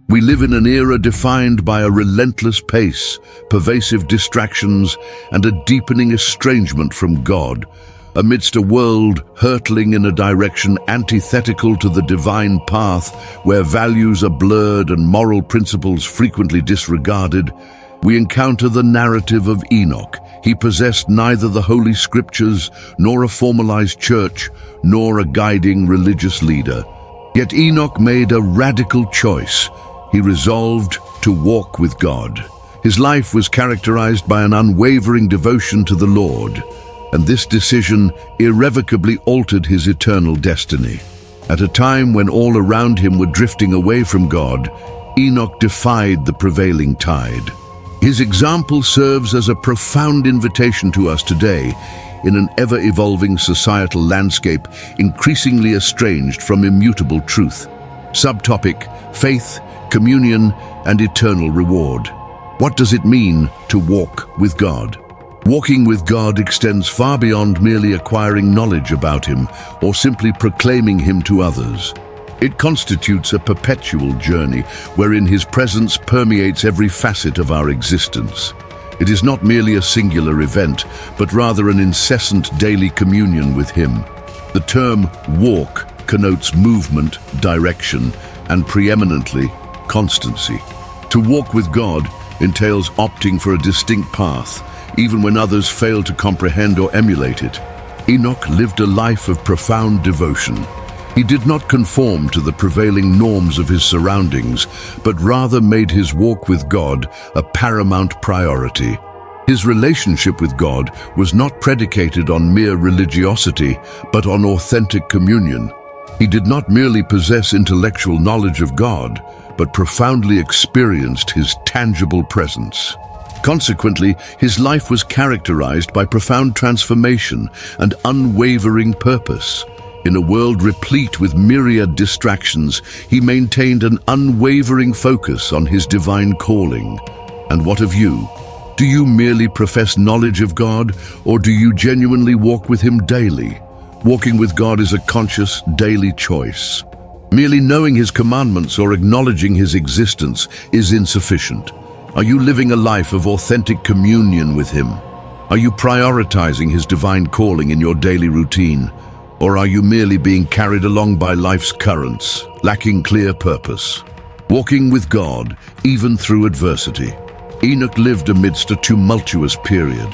We live in an era defined by a relentless pace, pervasive distractions, and a deepening estrangement from God. Amidst a world hurtling in a direction antithetical to the divine path, where values are blurred and moral principles frequently disregarded, we encounter the narrative of Enoch. He possessed neither the Holy Scriptures, nor a formalized church, nor a guiding religious leader. Yet Enoch made a radical choice. He resolved to walk with God. His life was characterized by an unwavering devotion to the Lord, and this decision irrevocably altered his eternal destiny. At a time when all around him were drifting away from God, Enoch defied the prevailing tide. His example serves as a profound invitation to us today, in an ever-evolving societal landscape increasingly estranged from immutable truth. Subtopic: Faith, Communion, and Eternal Reward. What does it mean to walk with God? Walking with God extends far beyond merely acquiring knowledge about Him or simply proclaiming Him to others. It constitutes a perpetual journey wherein His presence permeates every facet of our existence. It is not merely a singular event, but rather an incessant daily communion with Him. The term walk connotes movement, direction, and preeminently constancy. To walk with God entails opting for a distinct path, even when others fail to comprehend or emulate it. Enoch lived a life of profound devotion. He did not conform to the prevailing norms of his surroundings, but rather made his walk with God a paramount priority. His relationship with God was not predicated on mere religiosity, but on authentic communion. He did not merely possess intellectual knowledge of God, but profoundly experienced His tangible presence. Consequently, his life was characterized by profound transformation and unwavering purpose. In a world replete with myriad distractions, he maintained an unwavering focus on his divine calling. And what of you? Do you merely profess knowledge of God, or do you genuinely walk with Him daily? Walking with God is a conscious, daily choice. Merely knowing His commandments or acknowledging His existence is insufficient. Are you living a life of authentic communion with Him? Are you prioritizing His divine calling in your daily routine? Or are you merely being carried along by life's currents, lacking clear purpose? Walking with God, even through adversity. Enoch lived amidst a tumultuous period.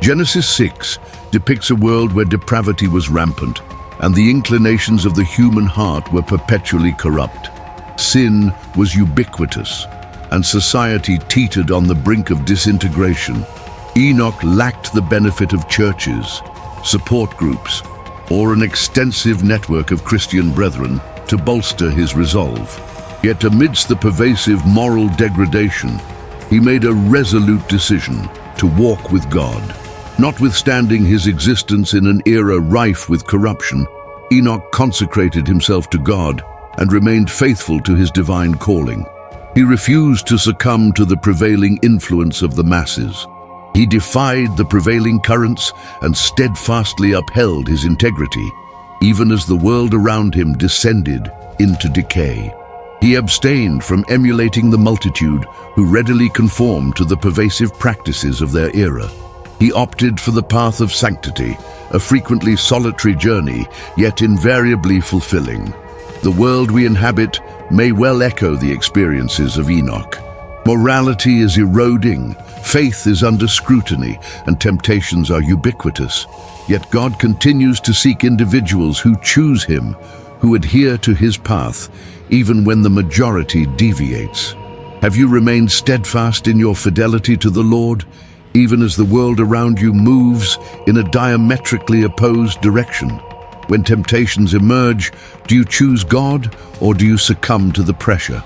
Genesis 6 depicts a world where depravity was rampant, and the inclinations of the human heart were perpetually corrupt. Sin was ubiquitous, and society teetered on the brink of disintegration. Enoch lacked the benefit of churches, support groups, or an extensive network of Christian brethren to bolster his resolve. Yet amidst the pervasive moral degradation, he made a resolute decision to walk with God. Notwithstanding his existence in an era rife with corruption, Enoch consecrated himself to God and remained faithful to his divine calling. He refused to succumb to the prevailing influence of the masses. He defied the prevailing currents and steadfastly upheld his integrity, even as the world around him descended into decay. He abstained from emulating the multitude who readily conformed to the pervasive practices of their era. He opted for the path of sanctity, a frequently solitary journey, yet invariably fulfilling. The world we inhabit may well echo the experiences of Enoch. Morality is eroding, faith is under scrutiny, and temptations are ubiquitous. Yet God continues to seek individuals who choose Him, who adhere to His path, even when the majority deviates. Have you remained steadfast in your fidelity to the Lord, even as the world around you moves in a diametrically opposed direction? When temptations emerge, do you choose God or do you succumb to the pressure?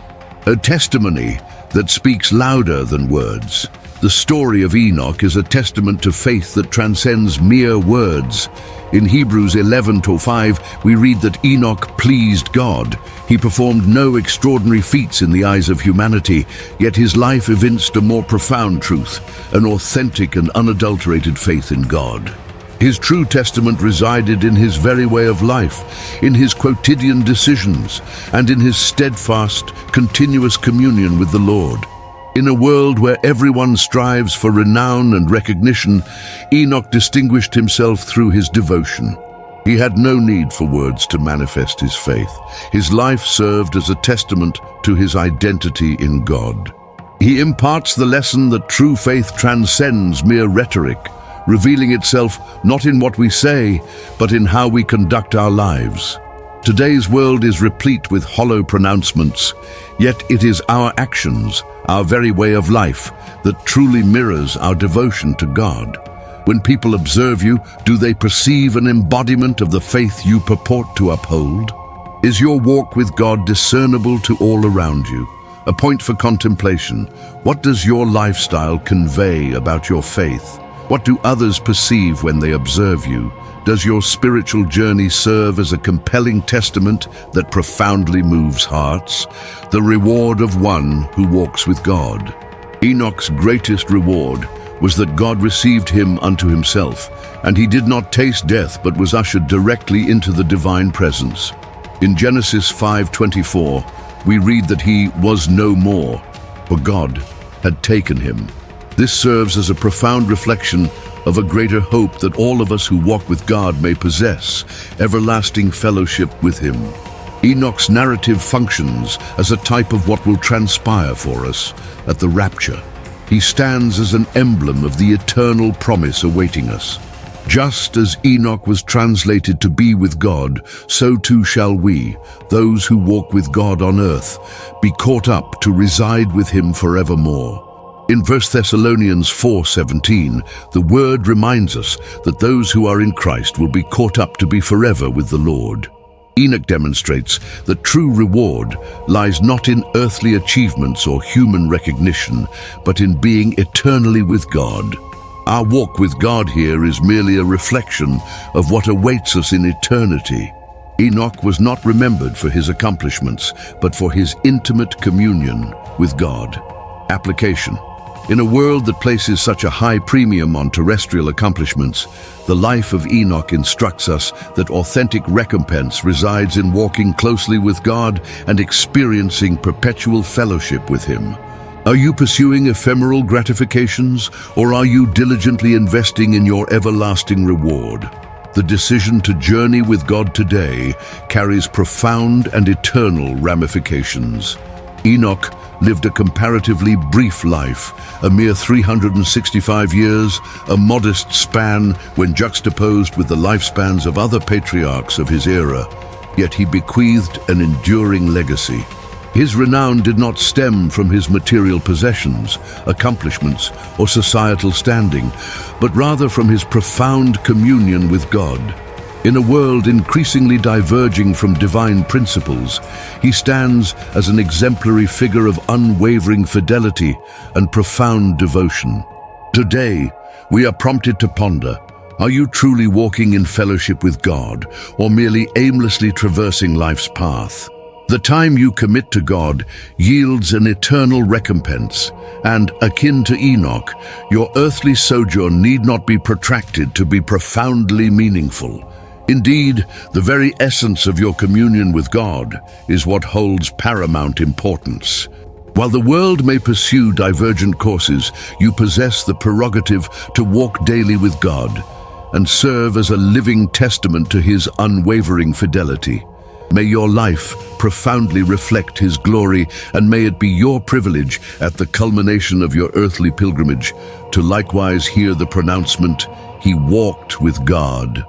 A testimony that speaks louder than words. The story of Enoch is a testament to faith that transcends mere words. In Hebrews 11:5, we read that Enoch pleased God. He performed no extraordinary feats in the eyes of humanity, yet his life evinced a more profound truth, an authentic and unadulterated faith in God. His true testament resided in his very way of life, in his quotidian decisions, and in his steadfast, continuous communion with the Lord. In a world where everyone strives for renown and recognition, Enoch distinguished himself through his devotion. He had no need for words to manifest his faith. His life served as a testament to his identity in God. He imparts the lesson that true faith transcends mere rhetoric, revealing itself not in what we say, but in how we conduct our lives. Today's world is replete with hollow pronouncements, yet it is our actions, our very way of life, that truly mirrors our devotion to God. When people observe you, do they perceive an embodiment of the faith you purport to uphold? Is your walk with God discernible to all around you? A point for contemplation. What does your lifestyle convey about your faith? What do others perceive when they observe you? Does your spiritual journey serve as a compelling testament that profoundly moves hearts? The reward of one who walks with God. Enoch's greatest reward was that God received him unto himself, and he did not taste death but was ushered directly into the divine presence. In Genesis 5:24, we read that he was no more, for God had taken him. This serves as a profound reflection of a greater hope that all of us who walk with God may possess, everlasting fellowship with him. Enoch's narrative functions as a type of what will transpire for us at the rapture. He stands as an emblem of the eternal promise awaiting us. Just as Enoch was translated to be with God, so too shall we, those who walk with God on earth, be caught up to reside with him forevermore. In 1 Thessalonians 4:17, the word reminds us that those who are in Christ will be caught up to be forever with the Lord. Enoch demonstrates that true reward lies not in earthly achievements or human recognition, but in being eternally with God. Our walk with God here is merely a reflection of what awaits us in eternity. Enoch was not remembered for his accomplishments, but for his intimate communion with God. Application. In a world that places such a high premium on terrestrial accomplishments, the life of Enoch instructs us that authentic recompense resides in walking closely with God and experiencing perpetual fellowship with him. Are you pursuing ephemeral gratifications, or are you diligently investing in your everlasting reward? The decision to journey with God today carries profound and eternal ramifications. Enoch lived a comparatively brief life, a mere 365 years, a modest span when juxtaposed with the lifespans of other patriarchs of his era, yet he bequeathed an enduring legacy. His renown did not stem from his material possessions, accomplishments, or societal standing, but rather from his profound communion with God. In a world increasingly diverging from divine principles, he stands as an exemplary figure of unwavering fidelity and profound devotion. Today, we are prompted to ponder, are you truly walking in fellowship with God, or merely aimlessly traversing life's path? The time you commit to God yields an eternal recompense, and, akin to Enoch, your earthly sojourn need not be protracted to be profoundly meaningful. Indeed, the very essence of your communion with God is what holds paramount importance. While the world may pursue divergent courses, you possess the prerogative to walk daily with God and serve as a living testament to his unwavering fidelity. May your life profoundly reflect his glory, and may it be your privilege at the culmination of your earthly pilgrimage to likewise hear the pronouncement, "He walked with God."